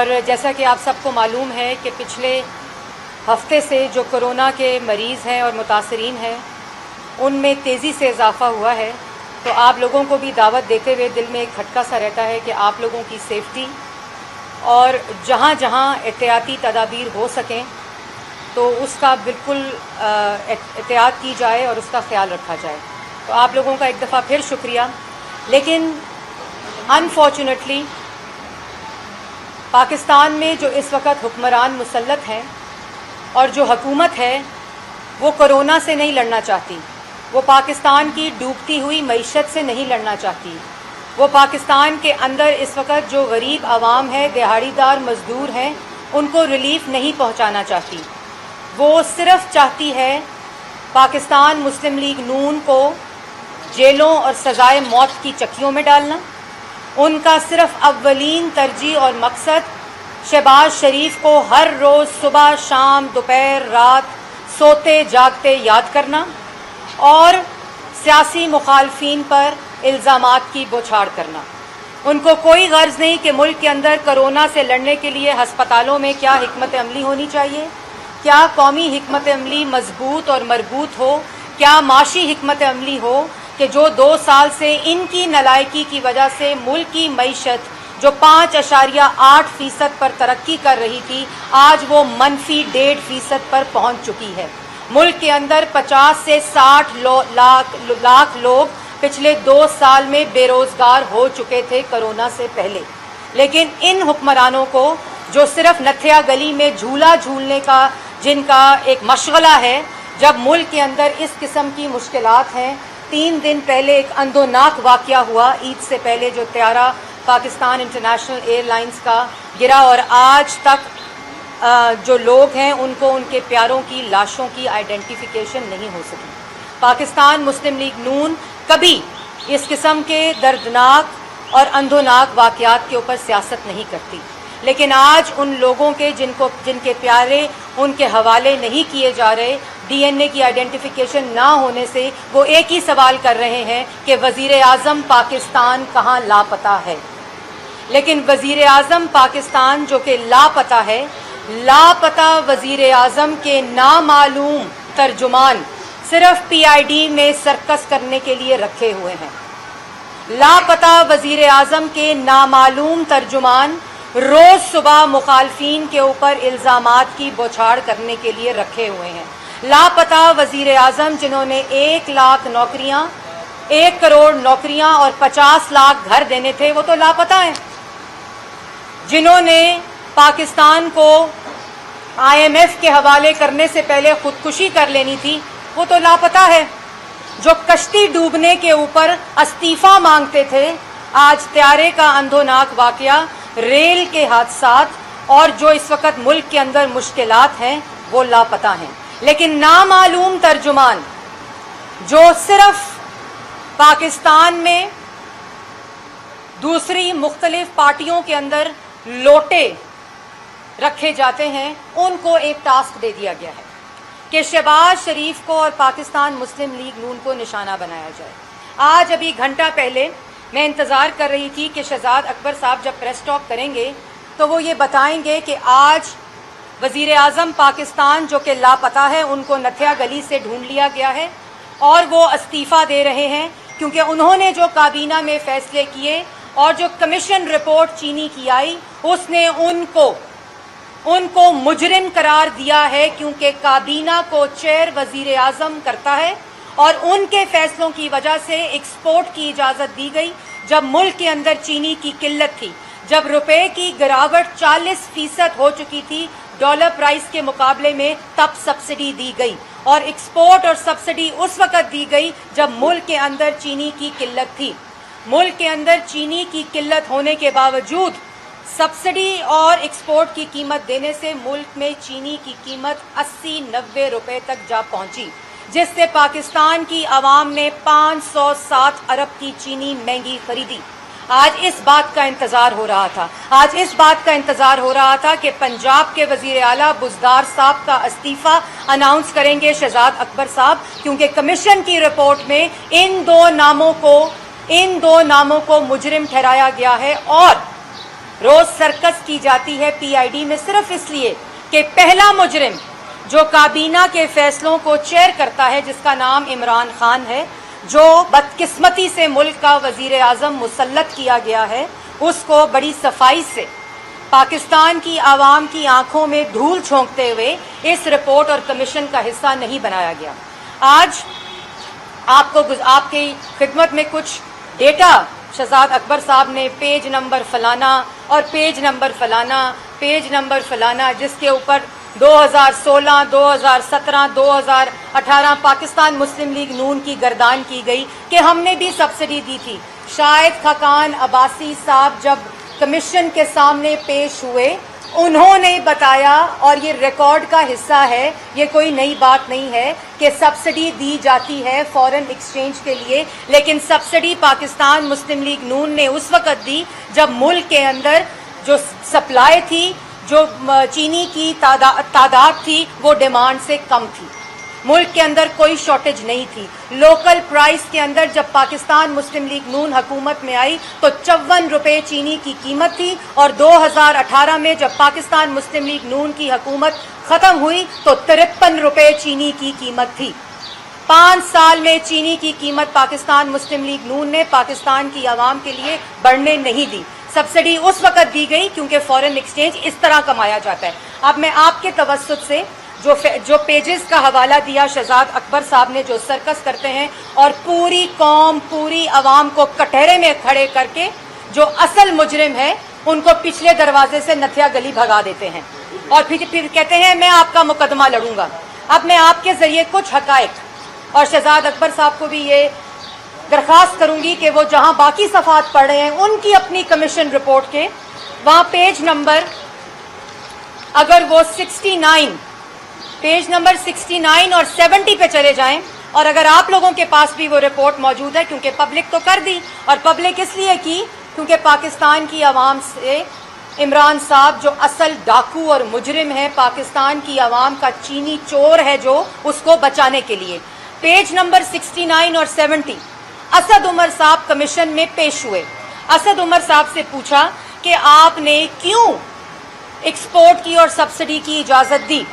اور جیسا کہ آپ سب کو معلوم ہے کہ پچھلے ہفتے سے جو کرونا کے مریض ہیں اور متاثرین ہیں ان میں تیزی سے اضافہ ہوا ہے، تو آپ لوگوں کو بھی دعوت دیتے ہوئے دل میں ایک کھٹکا سا رہتا ہے کہ آپ لوگوں کی سیفٹی اور جہاں جہاں احتیاطی تدابیر ہو سکیں تو اس کا بالکل احتیاط کی جائے اور اس کا خیال رکھا جائے۔ تو آپ لوگوں کا ایک دفعہ پھر شکریہ۔ لیکن انفارچونیٹلی پاکستان میں جو اس وقت حکمران مسلط ہیں اور جو حکومت ہے وہ کرونا سے نہیں لڑنا چاہتی، وہ پاکستان کی ڈوبتی ہوئی معیشت سے نہیں لڑنا چاہتی، وہ پاکستان کے اندر اس وقت جو غریب عوام ہے، دہاڑی دار مزدور ہیں، ان کو ریلیف نہیں پہنچانا چاہتی۔ وہ صرف چاہتی ہے پاکستان مسلم لیگ نون کو جیلوں اور سزائے موت کی چکیوں میں ڈالنا۔ ان کا صرف اولین ترجیح اور مقصد شہباز شریف کو ہر روز صبح شام دوپہر رات سوتے جاگتے یاد کرنا اور سیاسی مخالفین پر الزامات کی بوچھاڑ کرنا۔ ان کو کوئی غرض نہیں کہ ملک کے اندر کرونا سے لڑنے کے لیے ہسپتالوں میں کیا حکمت عملی ہونی چاہیے، کیا قومی حکمت عملی مضبوط اور مربوط ہو، کیا معاشی حکمت عملی ہو کہ جو 2 سال سے ان کی نالائکی کی وجہ سے ملک کی معیشت جو 5.8% پر ترقی کر رہی تھی آج وہ -1.5% پر پہنچ چکی ہے۔ ملک کے اندر 50 سے 60 لاکھ لوگ پچھلے 2 سال میں بے روزگار ہو چکے تھے کرونا سے پہلے، لیکن ان حکمرانوں کو جو صرف نتھیا گلی میں جھولا جھولنے کا جن کا ایک مشغلہ ہے، جب ملک کے اندر اس قسم کی مشکلات ہیں۔ 3 دن پہلے ایک اندوناک واقعہ ہوا، عید سے پہلے جو طیارہ پاکستان انٹرنیشنل ایئر لائنز کا گرا اور آج تک جو لوگ ہیں ان کو ان کے پیاروں کی لاشوں کی آئیڈینٹیفیکیشن نہیں ہو سکی۔ پاکستان مسلم لیگ نون کبھی اس قسم کے دردناک اور اندھوناک واقعات کے اوپر سیاست نہیں کرتی، لیکن آج ان لوگوں کے جن کے پیارے ان کے حوالے نہیں کیے جا رہے، ڈی این اے کی آئیڈینٹیفیکیشن نہ ہونے سے وہ ایک ہی سوال کر رہے ہیں کہ وزیر اعظم پاکستان کہاں لاپتہ ہے۔ لیکن وزیر اعظم پاکستان جو کہ لاپتہ ہے، لاپتہ وزیر اعظم کے نامعلوم ترجمان صرف پی آئی ڈی میں سرکس کرنے کے لیے رکھے ہوئے ہیں۔ لاپتہ وزیر اعظم کے نامعلوم ترجمان روز صبح مخالفین کے اوپر الزامات کی بوچھاڑ کرنے کے لیے رکھے ہوئے ہیں۔ لاپتہ وزیر اعظم جنہوں نے 1 لاکھ نوکریاں، 1 کروڑ نوکریاں اور 50 لاکھ گھر دینے تھے، وہ تو لاپتہ ہیں۔ جنہوں نے پاکستان کو آئی ایم ایف کے حوالے کرنے سے پہلے خودکشی کر لینی تھی، وہ تو لاپتہ ہے۔ جو کشتی ڈوبنے کے اوپر استعفیٰ مانگتے تھے، آج طیارے کا اندھوناک واقعہ، ریل کے حادثات اور جو اس وقت ملک کے اندر مشکلات ہیں وہ لاپتہ ہیں۔ لیکن نامعلوم ترجمان جو صرف پاکستان میں دوسری مختلف پارٹیوں کے اندر لوٹے رکھے جاتے ہیں، ان کو ایک ٹاسک دے دیا گیا ہے کہ شہباز شریف کو اور پاکستان مسلم لیگ نون کو نشانہ بنایا جائے۔ آج ابھی گھنٹہ پہلے میں انتظار کر رہی تھی کہ شہزاد اکبر صاحب جب پریس ٹاک کریں گے تو وہ یہ بتائیں گے کہ آج وزیر اعظم پاکستان جو کہ لاپتہ ہے ان کو نتھیا گلی سے ڈھونڈ لیا گیا ہے اور وہ استعفیٰ دے رہے ہیں کیونکہ انہوں نے جو کابینہ میں فیصلے کیے اور جو کمیشن رپورٹ چینی کی آئی اس نے ان کو مجرم قرار دیا ہے، کیونکہ کابینہ کو چیئر وزیر اعظم کرتا ہے اور ان کے فیصلوں کی وجہ سے ایکسپورٹ کی اجازت دی گئی۔ جب ملک کے اندر چینی کی قلت تھی، جب روپے کی گراوٹ 40% ہو چکی تھی ڈالر پرائس کے مقابلے میں، تب سبسڈی دی گئی اور ایکسپورٹ اور سبسڈی اس وقت دی گئی جب ملک کے اندر چینی کی قلت تھی۔ ملک کے اندر چینی کی قلت ہونے کے باوجود سبسڈی اور ایکسپورٹ کی قیمت دینے سے ملک میں چینی کی قیمت 80-90 روپے تک جا پہنچی، جس سے پاکستان کی عوام نے 507 ارب کی چینی مہنگی خریدی۔ آج اس بات کا انتظار ہو رہا تھا کہ پنجاب کے وزیر اعلیٰ بزدار صاحب کا استعفیٰ اناؤنس کریں گے شہزاد اکبر صاحب، کیونکہ کمیشن کی رپورٹ میں ان دو ناموں کو مجرم ٹھہرایا گیا ہے اور रोज सर्कस की जाती है PID में सिर्फ इसलिए कि पहला मुजरिम जो काबीना के फैसलों को चेयर करता है, जिसका नाम इमरान खान है, जो बदकिस्मती से मुल्क का वजीर आज़म मुसल्लत किया गया है, उसको बड़ी सफाई से पाकिस्तान की आवाम की आंखों में धूल झोंकते हुए इस रिपोर्ट और कमीशन का हिस्सा नहीं बनाया गया। आज आपकी खिदमत में कुछ डेटा शहजाद अकबर साहब ने पेज नंबर फलाना और पेज नंबर फलाना, पेज नंबर फलाना, जिसके ऊपर 2016, 2017, 2018 पाकिस्तान मुस्लिम लीग नून की गर्दान की गई कि हमने भी सब्सिडी दी थी। शाहिद खाकान अब्बासी साहब जब कमीशन के सामने पेश हुए, उन्होंने बताया, और ये रिकॉर्ड का हिस्सा है, ये कोई नई बात नहीं है, कि सब्सिडी दी जाती है फॉरेन एक्सचेंज के लिए, लेकिन सब्सिडी पाकिस्तान मुस्लिम लीग नून ने उस वक़्त दी जब मुल्क के अंदर जो सप्लाई थी, जो चीनी की तादाद थी, वो डिमांड से कम थी। मुल्क के अंदर कोई शॉर्टेज नहीं थी। लोकल प्राइस के अंदर जब पाकिस्तान मुस्लिम लीग नून हुकूमत में आई तो 54 रुपये चीनी की कीमत थी, और 2018 में जब पाकिस्तान मुस्लिम लीग नून की हुकूमत ख़त्म हुई तो 53 रुपये चीनी की कीमत थी। 5 साल में चीनी की कीमत पाकिस्तान मुस्लिम लीग नून ने पाकिस्तान की आवाम के लिए बढ़ने नहीं दी। सब्सिडी उस वक़्त दी गई क्योंकि फॉरेन एक्सचेंज इस तरह कमाया जाता है। अब मैं आपके तवस्सुत से जो पेजेस का हवाला दिया शहजाद अकबर साहब ने, जो सर्कस करते हैं और पूरी कौम, पूरी आवाम को कटहरे में खड़े करके जो असल मुजरिम है उनको पिछले दरवाजे से नथिया गली भगा देते हैं, और फिर कहते हैं मैं आपका मुकदमा लड़ूंगा। अब मैं आपके ज़रिए कुछ हकायक, और शहजाद अकबर साहब को भी ये दरख्वास्त करूंगी कि वो जहां बाकी सफ़ात पढ़ रहे हैं उनकी अपनी कमीशन रिपोर्ट के वहाँ पेज नंबर, अगर वो 69, पेज नंबर 69 और 70 पे चले जाएं, और अगर आप लोगों के पास भी वो रिपोर्ट मौजूद है, क्योंकि पब्लिक तो कर दी, और पब्लिक इसलिए की क्योंकि पाकिस्तान की आवाम से इमरान साहब जो असल डाकू और मुजरिम है, पाकिस्तान की आवाम का चीनी चोर है, जो उसको बचाने के लिए पेज नंबर 69 और 70 असद उमर साहब कमीशन में पेश हुए। असद उमर साहब से पूछा कि आपने क्यों एक्सपोर्ट की और सब्सिडी की इजाज़त दी,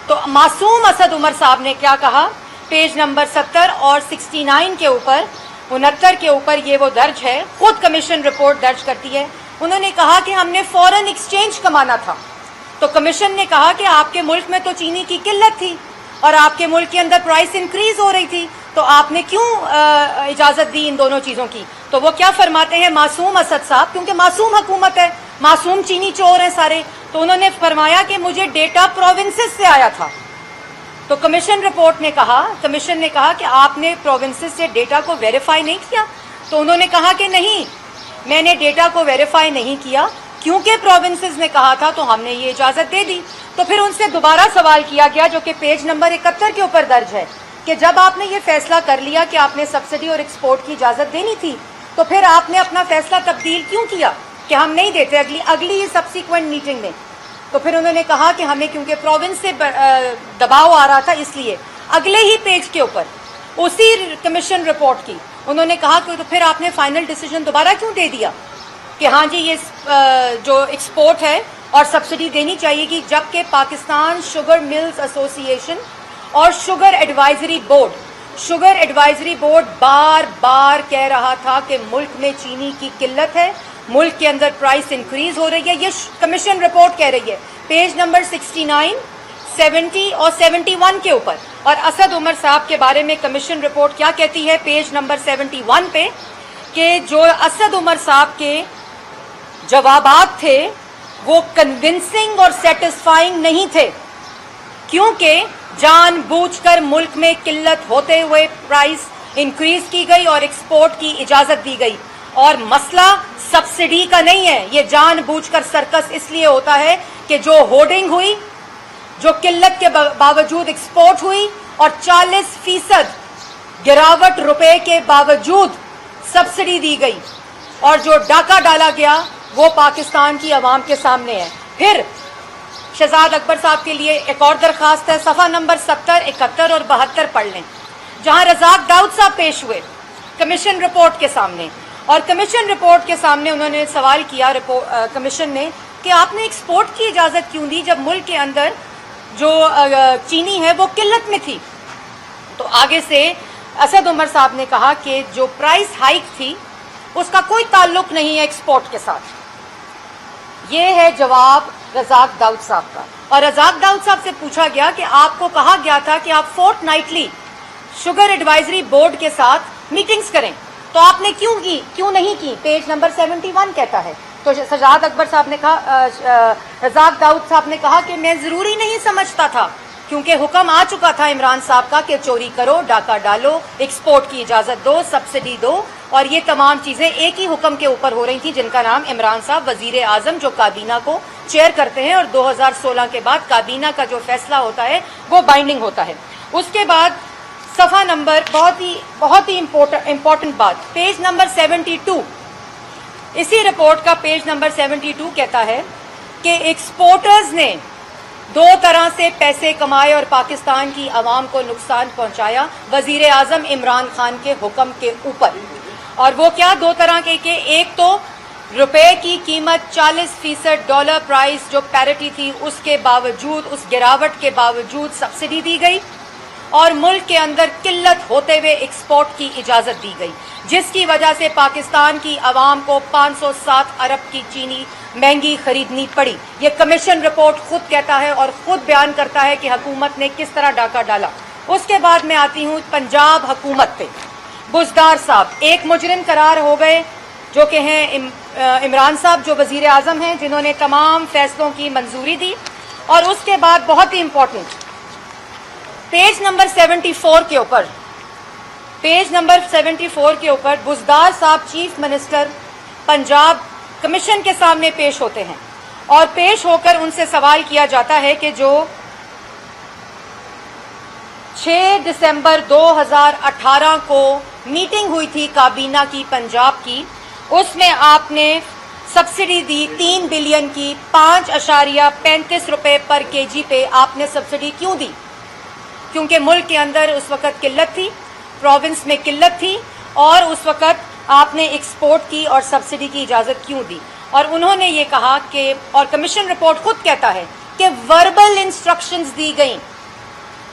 तो मासूम असद उमर साहब ने क्या कहा, पेज नंबर 70 और 69 के ऊपर, 69 के ऊपर ये वो दर्ज है, खुद कमीशन रिपोर्ट दर्ज करती है। उन्होंने कहा कि हमने फॉरेन एक्सचेंज कमाना था। तो कमीशन ने कहा कि आपके मुल्क में तो चीनी की किल्लत थी और आपके मुल्क के अंदर प्राइस इंक्रीज हो रही थी, तो आपने क्यों इजाज़त दी इन दोनों चीज़ों की। तो वो क्या फरमाते हैं मासूम असद साहब, क्योंकि मासूम हुकूमत है, मासूम चीनी चोर हैं सारे, तो उन्होंने फरमाया कि मुझे डेटा प्रोविंसेस से आया था। तो कमीशन रिपोर्ट ने कहा, कमीशन ने कहा कि आपने प्रोविंसेस से डेटा को वेरीफाई नहीं किया। तो उन्होंने कहा कि नहीं, मैंने डेटा को वेरीफाई नहीं किया, क्योंकि प्रोविंसेस ने कहा था तो हमने ये इजाज़त दे दी। तो फिर उनसे दोबारा सवाल किया गया, जो कि पेज नंबर 71 के ऊपर दर्ज है, कि जब आपने ये फैसला कर लिया कि आपने सब्सिडी और एक्सपोर्ट की इजाज़त देनी थी, तो फिर आपने अपना फैसला तब्दील क्यों किया कि हम नहीं देते अगली सब्सिक्वेंट मीटिंग में। तो फिर उन्होंने कहा कि हमें क्योंकि प्रोविंस से दबाव आ रहा था, इसलिए अगले ही पेज के ऊपर उसी कमीशन रिपोर्ट की उन्होंने कहा कि तो फिर आपने फाइनल डिसीजन दोबारा क्यों दे दिया कि हाँ जी ये जो एक्सपोर्ट है और सब्सिडी देनी चाहिए, कि जबकि पाकिस्तान शुगर मिल्स एसोसिएशन और शुगर एडवाइजरी बोर्ड बार बार कह रहा था कि मुल्क में चीनी की किल्लत है, मुल्क के अंदर प्राइस इंक्रीज हो रही है। ये कमीशन रिपोर्ट कह रही है, पेज नंबर 69, 70 और 71 के ऊपर। और असद उमर साहब के बारे में कमीशन रिपोर्ट क्या कहती है, पेज नंबर 71 पे, कि जो असद उमर साहब के जवाबात थे वो कन्विंसिंग और सेटिस्फाइंग नहीं थे, क्योंकि जानबूझकर मुल्क में किल्लत होते हुए प्राइस इंक्रीज की गई और एक्सपोर्ट की इजाज़त दी गई। और मसला सब्सिडी का नहीं है, ये जानबूझकर सर्कस इसलिए होता है कि जो होर्डिंग हुई, जो किल्लत के बावजूद एक्सपोर्ट हुई, और 40% गिरावट रुपए के बावजूद सब्सिडी दी गई, और जो डाका डाला गया वो पाकिस्तान की आवाम के सामने है। फिर शहजाद अकबर साहब के लिए एक और दरखास्त है, सफ़ा नंबर 70, 71 और 72 पढ़ लें, जहां रज़ाक दाऊद साहब पेश हुए कमीशन रिपोर्ट के सामने, और कमीशन रिपोर्ट के सामने उन्होंने सवाल किया कमीशन ने कि आपने एक्सपोर्ट की इजाज़त क्यों दी जब मुल्क के अंदर जो चीनी है वो किल्लत में थी। तो आगे से असद उमर साहब ने कहा कि जो प्राइस हाइक थी उसका कोई ताल्लुक नहीं है एक्सपोर्ट के साथ। ये है जवाब रज़ाक दाऊद साहब का। और रज़ाक दाऊद साहब से पूछा गया कि आपको कहा गया था कि आप फोर्टनाइटली शुगर एडवाइजरी बोर्ड के साथ मीटिंग्स करें, तो आपने क्यों नहीं की? पेज नंबर 71 कहता है। तो सजाद अकबर साहब ने कहा, रज़ाक दाऊद साहब ने कहा कि मैं ज़रूरी नहीं समझता था क्योंकि हुक्म आ चुका था इमरान साहब का कि चोरी करो, डाका डालो, एक्सपोर्ट की इजाज़त दो, सब्सिडी दो, और ये तमाम चीज़ें एक ही हुक्म के ऊपर हो रही थी जिनका नाम इमरान साहब वज़ीर आज़म जो काबीना को चेयर करते हैं, और 2016 के बाद काबीना का जो फैसला होता है वो बाइंडिंग होता है। उसके बाद सफ़ा नंबर बहुत ही इम्पोर्टेंट बात, पेज नंबर 72, इसी रिपोर्ट का पेज नंबर 72 कहता है कि एक्सपोर्टर्स ने दो तरह से पैसे कमाए और पाकिस्तान की आवाम को नुकसान पहुंचाया वजीर आजम इमरान खान के हुक्म के ऊपर। और वो क्या, दो तरह के एक तो रुपए की कीमत 40% डॉलर प्राइस जो पैरिटी थी उसके बावजूद, उस गिरावट के बावजूद सब्सिडी दी गई और मुल्क के अंदर किल्लत होते हुए एक्सपोर्ट की इजाज़त दी गई, जिसकी वजह से पाकिस्तान की आवाम को 507 अरब की चीनी महंगी खरीदनी पड़ी। ये कमीशन रिपोर्ट खुद कहता है और खुद बयान करता है कि हुकूमत ने किस तरह डाका डाला। उसके बाद मैं आती हूँ पंजाब हुकूमत पे। बुज़दार साहब एक मुजरिम करार हो गए जो कि हैं इमरान साहब जो वज़ीर आज़म हैं, जिन्होंने तमाम फैसलों की मंजूरी दी। और उसके बाद बहुत ही इम्पोर्टेंट पेज नंबर 74 के ऊपर, पेज नंबर 74 के ऊपर बुज़दार साहब चीफ मिनिस्टर पंजाब कमीशन के सामने पेश होते हैं और पेश होकर उनसे सवाल किया जाता है कि जो 6 दिसंबर 2018 को मीटिंग हुई थी काबीना की पंजाब की, उसमें आपने सब्सिडी दी 3 बिलियन की, 5.35 रुपए पर केजी पे आपने सब्सिडी क्यों दी? क्योंकि मुल्क के अंदर उस वक़्त किल्लत थी, प्रोविंस में किल्लत थी, और उस वक़्त आपने एक्सपोर्ट की और सब्सिडी की इजाज़त क्यों दी? और उन्होंने ये कहा कि, और कमीशन रिपोर्ट खुद कहता है कि वर्बल इंस्ट्रक्शंस दी गई।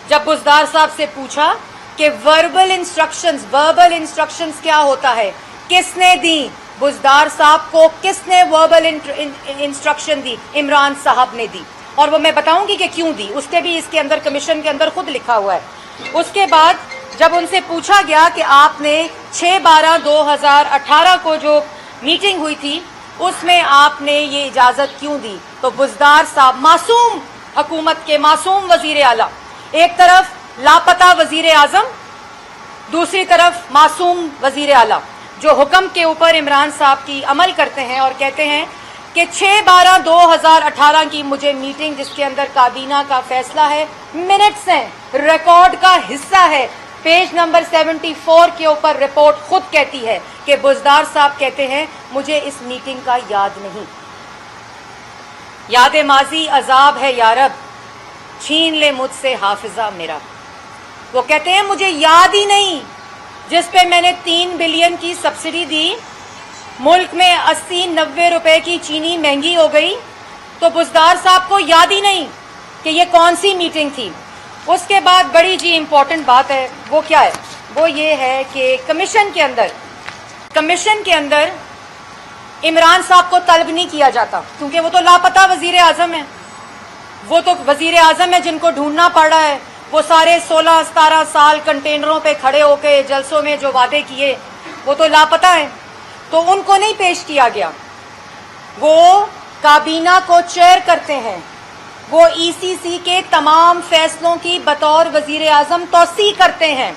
जब बुज़दार साहब से पूछा कि वर्बल इंस्ट्रक्शंस क्या होता है, किसने दी? बुज़दार साहब को किसने वर्बल इंस्ट्रक्शन दी? इमरान साहब ने दी, और वो मैं बताऊंगी कि क्यों दी, उसके भी इसके अंदर कमीशन के अंदर खुद लिखा हुआ है। उसके बाद जब उनसे पूछा गया कि आपने 6/12/2018 को जो मीटिंग हुई थी उसमें आपने ये इजाज़त क्यों दी, तो बुज़दार साहब, मासूम हुकूमत के मासूम वज़ीर आला, एक तरफ लापता वज़ीर आज़म, दूसरी तरफ मासूम वज़ीर आला जो हुक्म के ऊपर इमरान साहब की अमल करते हैं और कहते हैं कि 6/12/2018 की मुझे मीटिंग, जिसके अंदर काबीना का फैसला है, मिनट्स हैं, रिकॉर्ड का हिस्सा है। पेज नंबर 74 के ऊपर रिपोर्ट खुद कहती है कि बुज़दार साहब कहते हैं मुझे इस मीटिंग का याद नहीं। याद माजी अजाब है यारब, छीन ले मुझसे हाफिजा मेरा। वो कहते हैं मुझे याद ही नहीं, जिस पे मैंने 3 बिलियन की सब्सिडी दी, मुल्क में 80-90 रुपए की चीनी महंगी हो गई, तो बुज़दार साहब को याद ही नहीं कि ये कौन सी मीटिंग थी। उसके बाद बड़ी जी इम्पोर्टेंट बात है, वो क्या है? वो ये है कि कमीशन के अंदर इमरान साहब को तलब नहीं किया जाता, क्योंकि वो तो लापता वज़ीर आज़म है। वो तो वज़ीर आज़म है जिनको ढूंढना पड़ रहा है। वो सारे 16-17 साल कंटेनरों पे खड़े होकर जलसों में जो वादे किए वो तो लापता है, तो उनको नहीं पेश किया गया। वो काबीना को चेयर करते हैं, वो ईसीसी के तमाम फैसलों की बतौर वज़ीर आज़म तौसीह करते हैं,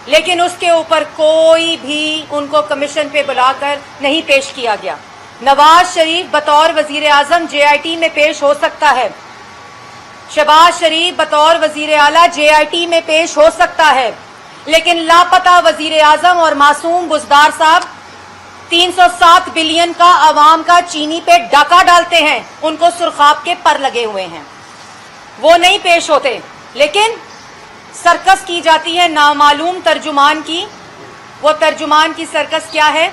लेकिन उसके ऊपर कोई भी उनको कमीशन पे बुलाकर नहीं पेश किया गया। नवाज शरीफ बतौर वज़ीर आज़म JIT में पेश हो सकता है, शहबाज शरीफ बतौर वज़ीर आला JIT में पेश हो सकता है, लेकिन लापता वज़ीर आज़म और मासूम बुज़दार साहब 307 बिलियन का आवाम का चीनी पे डाका डालते हैं, उनको सुरखाब के पर लगे हुए हैं, वो नहीं पेश होते। लेकिन सर्कस की जाती है नामालूम तर्जुमान की। वो तर्जुमान की सर्कस क्या है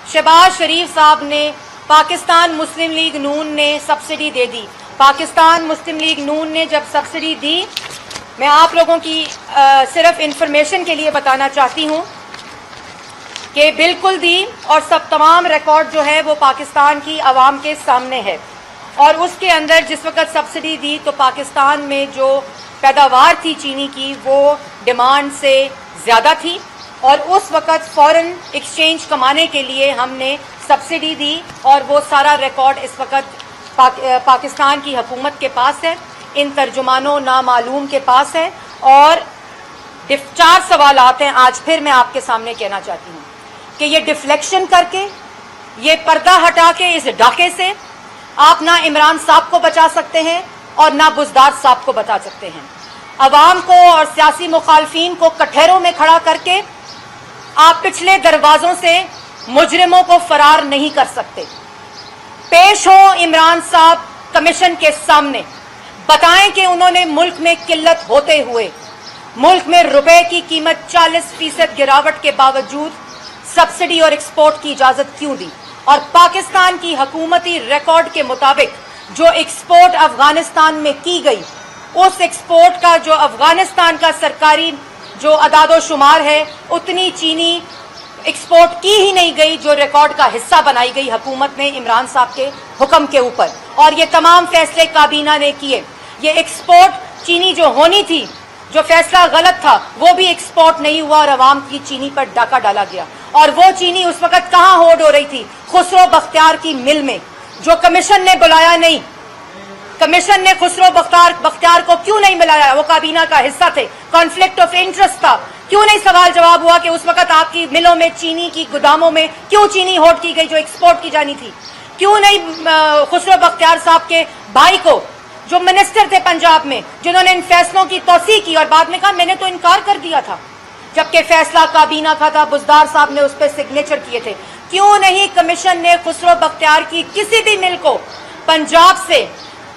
शहबाज शरीफ साहब ने पाकिस्तान मुस्लिम लीग नून ने सब्सिडी दे दी। पाकिस्तान मुस्लिम लीग नून ने जब सब्सिडी दी, मैं आप लोगों की सिर्फ इंफॉर्मेशन के लिए बताना चाहती हूँ कि बिल्कुल दी, और सब तमाम रिकॉर्ड जो है वो पाकिस्तान की आवाम के सामने है। और उसके अंदर जिस वक्त सब्सिडी दी तो पाकिस्तान में जो पैदावार थी चीनी की वो डिमांड से ज़्यादा थी, और उस वक्त फ़ॉरेन एक्सचेंज कमाने के लिए हमने सब्सिडी दी, और वो सारा रिकॉर्ड इस वक्त पाकिस्तान की हुकूमत के पास है, इन तर्जुमानों नामालूम के पास है। और 4 सवाल आते हैं आज फिर मैं आपके सामने कहना चाहती हूँ कि ये डिफ्लेक्शन करके, ये पर्दा हटा के इस डाके से आप ना इमरान साहब को बचा सकते हैं और ना बुज़दार साहब को बचा सकते हैं। अवाम को और सियासी मुखालफीन को कटहरों में खड़ा करके आप पिछले दरवाज़ों से मुजरिमों को फरार नहीं कर सकते। पेश हो इमरान साहब कमीशन के सामने, बताएं कि उन्होंने मुल्क में किल्लत होते हुए मुल्क में रुपए की कीमत 40% गिरावट के बावजूद सब्सिडी और एक्सपोर्ट की इजाजत क्यों दी, और पाकिस्तान की हुकूमती रिकॉर्ड के मुताबिक जो एक्सपोर्ट अफगानिस्तान में की गई, उस एक्सपोर्ट का जो अफगानिस्तान का सरकारी जो अदादो शुमार है, उतनी चीनी एक्सपोर्ट की ही नहीं गई जो रिकॉर्ड का हिस्सा बनाई गई हुकूमत ने इमरान साहब के हुक्म के ऊपर। और ये तमाम फैसले काबीना ने किए। ये एक्सपोर्ट चीनी जो होनी थी, जो फैसला गलत था, वो भी एक्सपोर्ट नहीं हुआ और अवाम की चीनी पर डाका डाला गया। और वो चीनी उस वक्त कहाँ होल्ड हो रही थी? खुसरो बख्तियार की मिल में, जो कमीशन ने बुलाया नहीं। कमीशन ने खुसरो बख्तियार को क्यों नहीं बुलाया? वो काबीना का हिस्सा थे, कॉन्फ्लिक्ट ऑफ इंटरेस्ट था। क्यों नहीं सवाल जवाब हुआ कि उस वक्त आपकी मिलों में, चीनी की गोदामों में क्यों चीनी होल्ड की गई जो एक्सपोर्ट की जानी थी? क्यों नहीं खुसरो बख्तियार साहब के भाई को, जो मिनिस्टर थे पंजाब में, जिन्होंने इन फैसलों की तौसीक की और बाद में कहा मैंने तो इनकार कर दिया था, जबकि फैसला काबीना का था, बुज़दार साहब ने उस पर सिग्नेचर किए थे। क्यों नहीं कमीशन ने खुसरो बख्तियार की किसी भी मिल को पंजाब से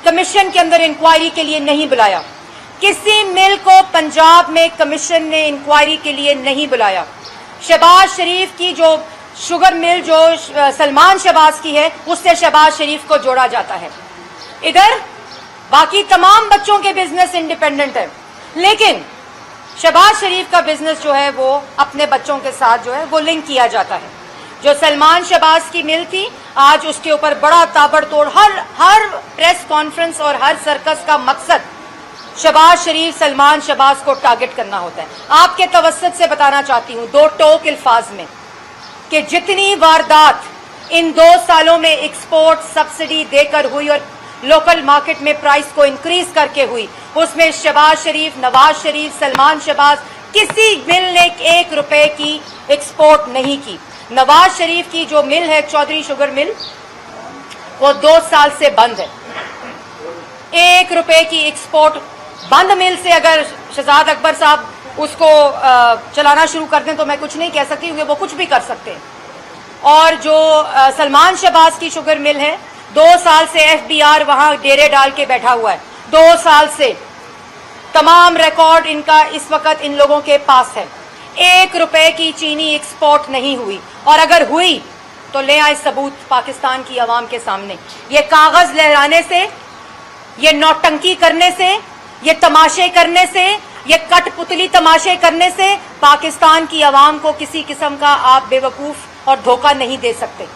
कमीशन के अंदर इंक्वायरी के लिए नहीं बुलाया? किसी मिल को पंजाब में कमीशन ने इंक्वायरी के लिए नहीं बुलाया। शहबाज शरीफ की जो शुगर मिल जो सलमान शहबाज की है, उससे शहबाज शरीफ को जोड़ा जाता है। इधर बाकी तमाम बच्चों के बिजनेस इंडिपेंडेंट है, लेकिन शहबाज शरीफ का बिजनेस जो है वो अपने बच्चों के साथ जो है वो लिंक किया जाता है। जो सलमान शहबाज की मिल थी, आज उसके ऊपर बड़ा ताबड़तोड़ हर प्रेस कॉन्फ्रेंस और हर सर्कस का मकसद शहबाज शरीफ, सलमान शहबाज को टारगेट करना होता है। आपके तवस्सुत से बताना चाहती हूँ 2 टोक अल्फाज में कि जितनी वारदात इन 2 सालों में एक्सपोर्ट सब्सिडी देकर हुई और लोकल मार्केट में प्राइस को इंक्रीज करके हुई, उसमें शहबाज शरीफ, नवाज शरीफ, सलमान शहबाज किसी मिल ने 1 रुपए की एक्सपोर्ट नहीं की। नवाज शरीफ की जो मिल है चौधरी शुगर मिल, वो 2 साल से बंद है। 1 रुपए की एक्सपोर्ट बंद मिल से अगर शहजाद अकबर साहब उसको चलाना शुरू कर दें तो मैं कुछ नहीं कह सकती, क्योंकि वो कुछ भी कर सकते हैं। और जो सलमान शहबाज की शुगर मिल है, 2 साल से FBR वहां डेरे डाल के बैठा हुआ है। 2 साल से तमाम रिकॉर्ड इनका इस वक्त इन लोगों के पास है। 1 रुपए की चीनी एक्सपोर्ट नहीं हुई, और अगर हुई तो ले आए सबूत पाकिस्तान की आवाम के सामने। ये कागज लहराने से, ये नौटंकी करने से, ये तमाशे करने से, ये कठपुतली तमाशे करने से पाकिस्तान की आवाम को किसी किस्म का आप बेवकूफ और धोखा नहीं दे सकते।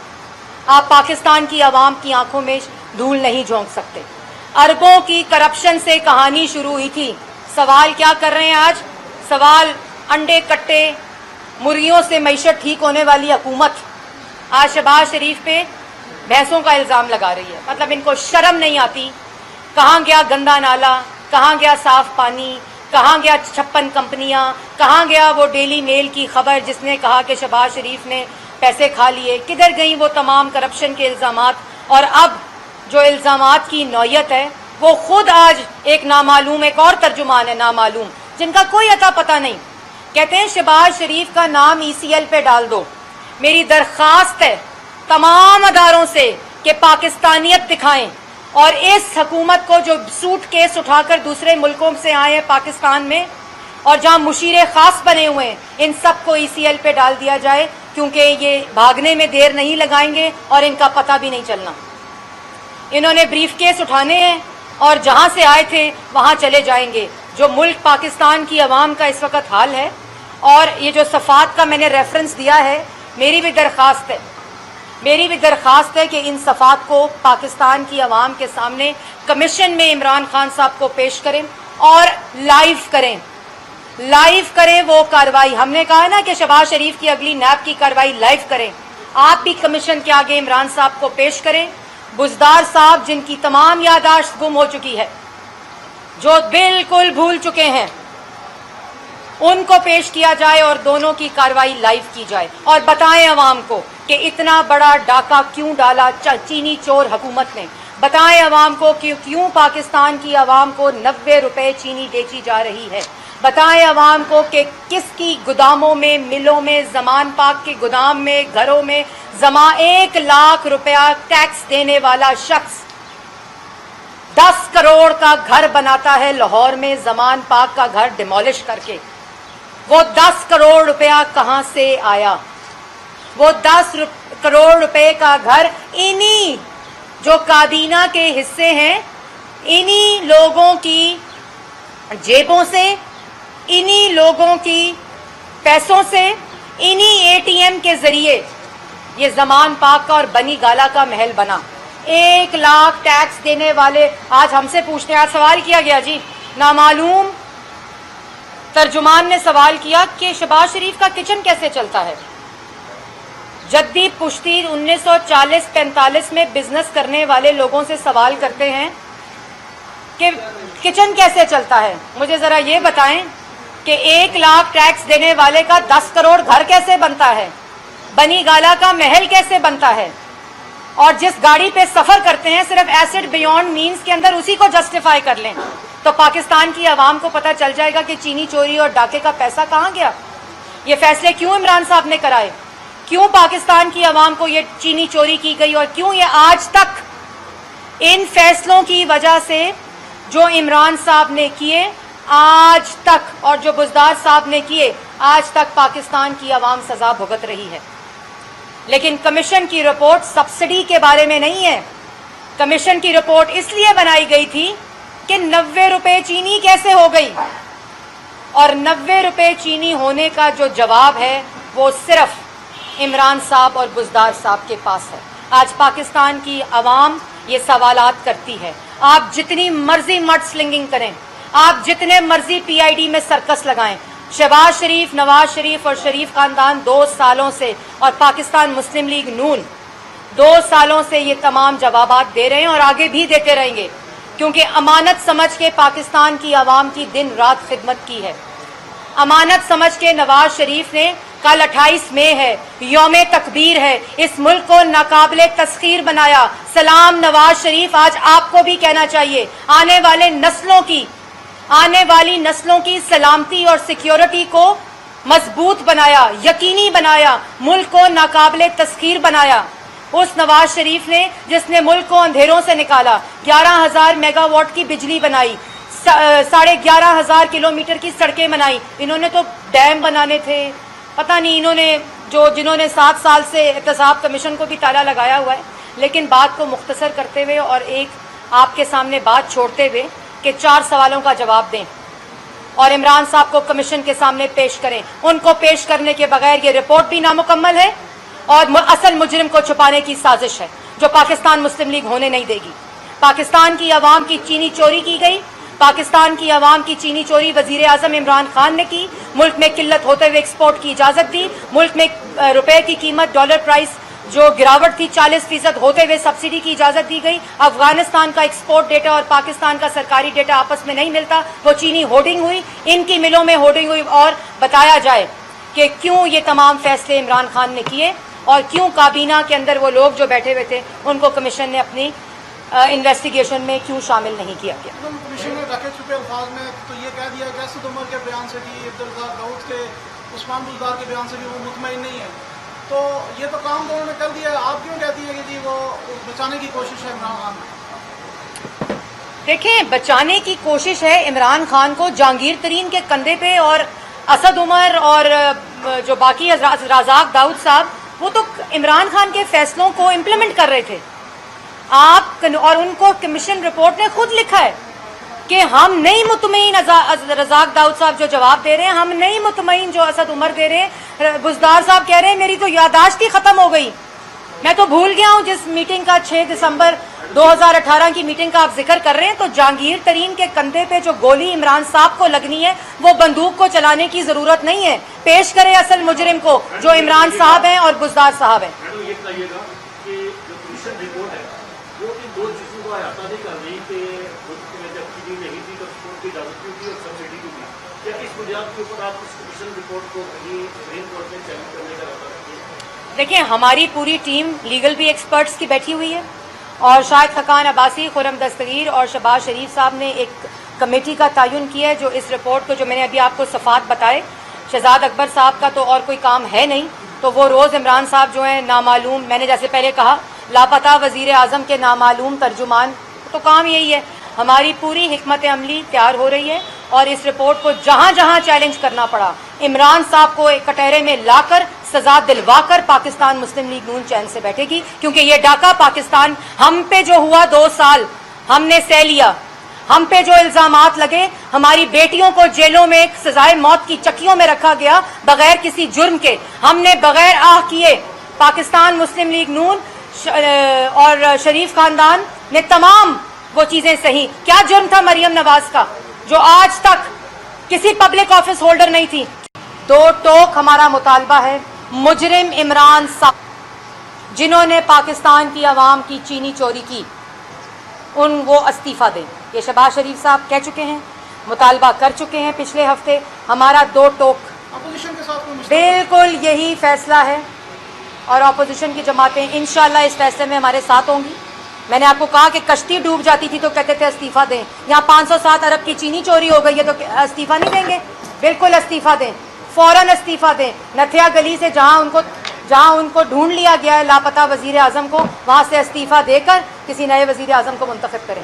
आप पाकिस्तान की आवाम की आंखों में धूल नहीं झोंक सकते। अरबों की करप्शन से कहानी शुरू हुई थी। सवाल क्या कर रहे हैं आज? सवाल अंडे कट्टे मुर्गियों से मईशत ठीक होने वाली हुकूमत आज शहबाज शरीफ पे भैंसों का इल्ज़ाम लगा रही है। मतलब इनको शर्म नहीं आती। कहाँ गया गंदा नाला, कहाँ गया साफ पानी, कहाँ गया 56 कंपनियां, कहाँ गया वो डेली मेल की खबर जिसने कहा कि शहबाज शरीफ ने पैसे खा लिए, किधर गई वो तमाम करप्शन के इल्ज़ामात? और अब जो इल्ज़ामात की नौयत है वो खुद आज एक नामालूम, एक और तर्जुमान है नामालूम, जिनका कोई अता पता नहीं, कहते हैं शहबाज शरीफ का नाम ECL पे डाल दो। मेरी दरख्वास्त है तमाम अदारों से कि पाकिस्तानियत दिखाएं और इस हुकूमत को जो सूट केस उठाकर दूसरे मुल्कों से आए हैं पाकिस्तान में और जहां मुशीरे खास बने हुए हैं, इन सब को ECL पे डाल दिया जाए क्योंकि ये भागने में देर नहीं लगाएंगे और इनका पता भी नहीं चलना। इन्होंने ब्रीफ केस उठाने हैं और जहां से आए थे वहां चले जाएंगे। जो मुल्क पाकिस्तान की आवाम का इस वक्त हाल है, और ये जो सफ़ात का मैंने रेफरेंस दिया है, मेरी भी दरख्वास्त है कि इन सफ़ात को पाकिस्तान की आवाम के सामने कमीशन में इमरान खान साहब को पेश करें और लाइव करें वो कार्रवाई। हमने कहा ना कि शहबाज शरीफ की अगली नैब की कार्रवाई लाइव करें। आप भी कमीशन के आगे इमरान साहब को पेश करें। बुज़दार साहब जिनकी तमाम यादाश्त गुम हो चुकी है, जो बिल्कुल भूल चुके हैं, उनको पेश किया जाए और दोनों की कार्रवाई लाइव की जाए और बताएं अवाम को कि इतना बड़ा डाका क्यों डाला चीनी चोर हुकूमत ने। बताएं अवाम को कि क्यों पाकिस्तान की आवाम को 90 रुपए चीनी बेची जा रही है। बताएं अवाम को कि किसकी गोदामों में, मिलों में, जमान पाक के गोदाम में, घरों में जमा 1 लाख रुपया टैक्स देने वाला शख्स 10 करोड़ का घर बनाता है लाहौर में, जमान पाक का घर डिमोलिश करके। वो 10 करोड़ रुपया कहां से आया? वो 10 करोड़ रुपए का घर इन्हीं जो काबीना के हिस्से हैं, इन्हीं लोगों की जेबों से, इन्हीं लोगों की पैसों से, इन्हीं एटीएम के जरिए ये जमान पाक का और बनी गाला का महल बना। 1 लाख टैक्स देने वाले आज हमसे पूछते हैं। आज सवाल किया गया जी, नामालूम तर्जुमान ने सवाल किया कि शहबाज शरीफ का किचन कैसे चलता है। जद्दी पुश्ती 1940-45 में बिजनेस करने वाले लोगों से सवाल करते हैं कि किचन कैसे चलता है। मुझे जरा ये बताएं कि 1 लाख टैक्स देने वाले का 10 करोड़ घर कैसे बनता है, बनी गाला का महल कैसे बनता है, और जिस गाड़ी पे सफर करते हैं सिर्फ एसेट बियॉन्ड मीन्स के अंदर उसी को जस्टिफाई कर लें तो पाकिस्तान की आवाम को पता चल जाएगा कि चीनी चोरी और डाके का पैसा कहां गया। ये फैसले क्यों इमरान साहब ने कराए, क्यों पाकिस्तान की आवाम को ये चीनी चोरी की गई, और क्यों ये आज तक इन फैसलों की वजह से जो इमरान साहब ने किए आज तक और जो बुज़दार साहब ने किए आज तक पाकिस्तान की आवाम सजा भुगत रही है। लेकिन कमीशन की रिपोर्ट सब्सिडी के बारे में नहीं है। कमीशन की रिपोर्ट इसलिए बनाई गई थी कि 90 रुपए चीनी कैसे हो गई, और 90 रुपए चीनी होने का जो जवाब है वो सिर्फ इमरान साहब और बुज़दार साहब के पास है। आज पाकिस्तान की आवाम ये सवालात करती है। आप जितनी मर्जी मड स्लिंगिंग करें, आप जितने मर्जी पीआईडी में सर्कस लगाएं, शहबाज शरीफ, नवाज शरीफ और शरीफ खानदान 2 सालों से, और पाकिस्तान मुस्लिम लीग नून 2 सालों से ये तमाम जवाबात दे रहे हैं और आगे भी देते रहेंगे, क्योंकि अमानत समझ के पाकिस्तान की आवाम की दिन रात खिदमत की है। अमानत समझ के नवाज शरीफ ने, कल 28 मई है, यौम तकबीर है, इस मुल्क को नाकाबिले तस्खीर बनाया। सलाम नवाज शरीफ, आज आपको भी कहना चाहिए, आने वाली नस्लों की सलामती और सिक्योरिटी को मजबूत बनाया, यकीनी बनाया, मुल्क को नाकाबिले तस्खीर बनाया। उस नवाज शरीफ ने जिसने मुल्क को अंधेरों से निकाला, 11,000 मेगावाट की बिजली बनाई, 11,500 किलोमीटर की सड़कें बनाई। इन्होंने तो डैम बनाने थे, पता नहीं जिन्होंने 7 साल से एहतसाब कमीशन को भी ताला लगाया हुआ है। लेकिन बात को मुख्तसर करते हुए और एक आपके सामने बात छोड़ते हुए कि 4 सवालों का जवाब दें और इमरान साहब को कमीशन के सामने पेश करें। उनको पेश करने के बगैर ये रिपोर्ट भी नामुकम्मल है और असल मुजरिम को छुपाने की साजिश है जो पाकिस्तान मुस्लिम लीग होने नहीं देगी। पाकिस्तान की आवाम की चीनी चोरी की गई, पाकिस्तान की आवाम की चीनी चोरी वजीर आजम इमरान खान ने की, मुल्क में किल्लत होते हुए एक्सपोर्ट की इजाजत दी, मुल्क में रुपए की कीमत, डॉलर प्राइस जो गिरावट थी 40% होते हुए सब्सिडी की इजाजत दी गई। अफगानिस्तान का एक्सपोर्ट डेटा और पाकिस्तान का सरकारी डेटा आपस में नहीं मिलता, वो चीनी होर्डिंग हुई, इनकी मिलों में होर्डिंग हुई। और बताया जाए कि क्यों ये तमाम फैसले इमरान खान ने किए और क्यों काबीना के अंदर वो लोग जो बैठे हुए थे उनको कमीशन ने अपनी इन्वेस्टिगेशन में क्यों शामिल नहीं किया गया। कमीशन ने ढके छुपे अल्फाज में तो ये कह दिया कि असद उमर के बयान से भी, अब्दुल दाऊद के, उस्मान बुज़दार के बयान से भी वो मुतमईन नहीं है, तो ये तो काम दोनों ने कर दिया। आप क्यों कहती है कि जी वो बचाने की कोशिश है इमरान खान? देखें, बचाने की कोशिश है इमरान खान को जहांगीर तरीन के कंधे पे और असद उमर और जो बाकी रज़ाक दाऊद साहब, वो तो इमरान खान के फैसलों को इम्प्लीमेंट कर रहे थे। आप और उनको कमीशन रिपोर्ट ने खुद लिखा है कि हम नहीं मुतमईन, रज़ाक दाऊद साहब जो जवाब दे रहे हैं, हम नहीं मुतमईन जो असद उमर दे रहे हैं। बुज़दार साहब कह रहे हैं मेरी तो यादाश्त ही ख़त्म हो गई, मैं तो भूल गया हूं जिस मीटिंग का 6 दिसंबर 2018 की मीटिंग का आप जिक्र कर रहे हैं। तो जहांगीर तरीन के कंधे पे जो गोली इमरान साहब को लगनी है, वो बंदूक को चलाने की जरूरत नहीं है। पेश करें असल मुजरिम को, जो इमरान साहब हैं और बुज़दार साहब हैं। ये बताइएगा कि जो कमीशन रिपोर्ट है वो इन दो चीज़ों को अहाता नहीं कर रही कि जब चीनी नहीं थी तो स्पोर्ट की इजाजत क्यों थी और सब्सिडी क्यों थी, क्या इस बुनियाद के ऊपर आप इस कमीशन रिपोर्ट को कहीं सुप्रीम कोर्ट में चैलेंज करने का इरादा रखिए? देखिए, हमारी पूरी टीम लीगल भी एक्सपर्ट्स की बैठी हुई है और शाहिद खकान अब्बासी, खुरम दस्तगीर और शहबाज शरीफ साहब ने एक कमेटी का तयन किया है जो इस रिपोर्ट को, जो मैंने अभी आपको सफ़ात बताए, शहजाद अकबर साहब का तो और कोई काम है नहीं, तो वो रोज़ इमरान साहब जो हैं नामालूम, मैंने जैसे पहले कहा लापता वज़ीर आज़म के नामालूम तर्जुमान, तो काम यही है। हमारी पूरी हिकमत अमली तैयार हो रही है और इस रिपोर्ट को जहाँ जहाँ चैलेंज करना पड़ा, इमरान साहब को एक कटहरे में लाकर सजा दिलवाकर पाकिस्तान मुस्लिम लीग नून चैन से बैठेगी, क्योंकि ये डाका पाकिस्तान हम पे जो हुआ 2 साल हमने सह लिया, हम पे जो इल्जामात लगे, हमारी बेटियों को जेलों में सजाए मौत की चक्कियों में रखा गया बगैर किसी जुर्म के, हमने बगैर आह किए, पाकिस्तान मुस्लिम लीग नून और शरीफ खानदान ने तमाम वो चीजें सही। क्या जुर्म था मरियम नवाज का जो आज तक किसी पब्लिक ऑफिस होल्डर नहीं थी? 2 टोक हमारा मुतालबा है, मुजरिम इमरान साहब जिन्होंने पाकिस्तान की आवाम की चीनी चोरी की, वो इस्तीफा दें। ये शहबाज शरीफ साहब कह चुके हैं, मुतालबा कर चुके हैं पिछले हफ्ते। हमारा 2 टोक अपोजिशन के साथ कोई बिल्कुल यही फैसला है और अपोजिशन की जमातें इंशाल्लाह इस फैसले में हमारे साथ होंगी। मैंने आपको कहा कि कश्ती डूब जाती थी तो कहते थे इस्तीफा दें, यहाँ 507 अरब की चीनी चोरी हो गई है तो इस्तीफा नहीं देंगे? बिल्कुल इस्तीफा दें, फौरन इस्तीफा दें। नथिया गली से जहाँ उनको ढूंढ लिया गया है लापता वजीर आजम को, वहाँ से इस्तीफा देकर किसी नए वजीर आजम को मुंतखब करें।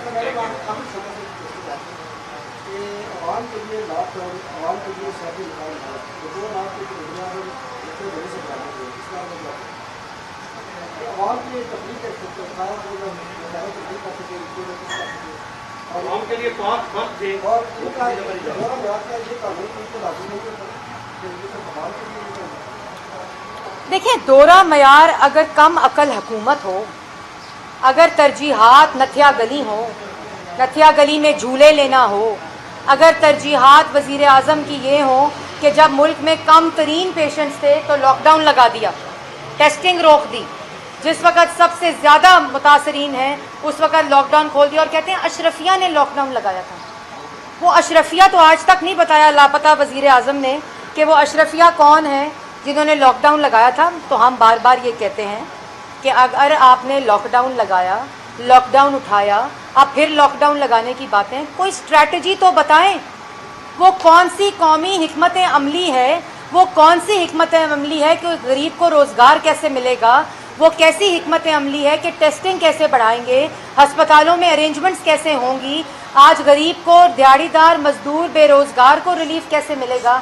आवाम के लिए 5 वक्त थे और देखिए, दोरा मयार अगर कम अकल हुकूमत हो, अगर तरजीहात नथिया गली हो, नथिया गली में झूले लेना हो, अगर तरजीहात वजीर आज़म की ये हो कि जब मुल्क में कम तरीन पेशेंट्स थे तो लॉकडाउन लगा दिया, टेस्टिंग रोक दी, जिस वक्त सबसे ज़्यादा मुतासरीन हैं उस वक्त लॉकडाउन खोल दिया और कहते हैं अशरफिया ने लॉकडाउन लगाया था। वो अशरफिया तो आज तक नहीं बताया लापता वजीर आज़म ने कि वो अशरफिया कौन है जिन्होंने लॉकडाउन लगाया था। तो हम बार बार ये कहते हैं कि अगर आपने लॉकडाउन लगाया, लॉकडाउन उठाया, अब फिर लॉकडाउन लगाने की बातें, कोई स्ट्रैटेजी तो बताएं। वो कौन सी कौमी हिकमत अमली है, वो कौन सी हिकमत अमली है कि गरीब को रोज़गार कैसे मिलेगा, वो कैसी हिकमत अमली है कि टेस्टिंग कैसे बढ़ाएंगे, हस्पतालों में अरेंजमेंट्स कैसे होंगी, आज गरीब को, दिहाड़ीदार, मजदूर, बेरोज़गार को रिलीफ कैसे मिलेगा।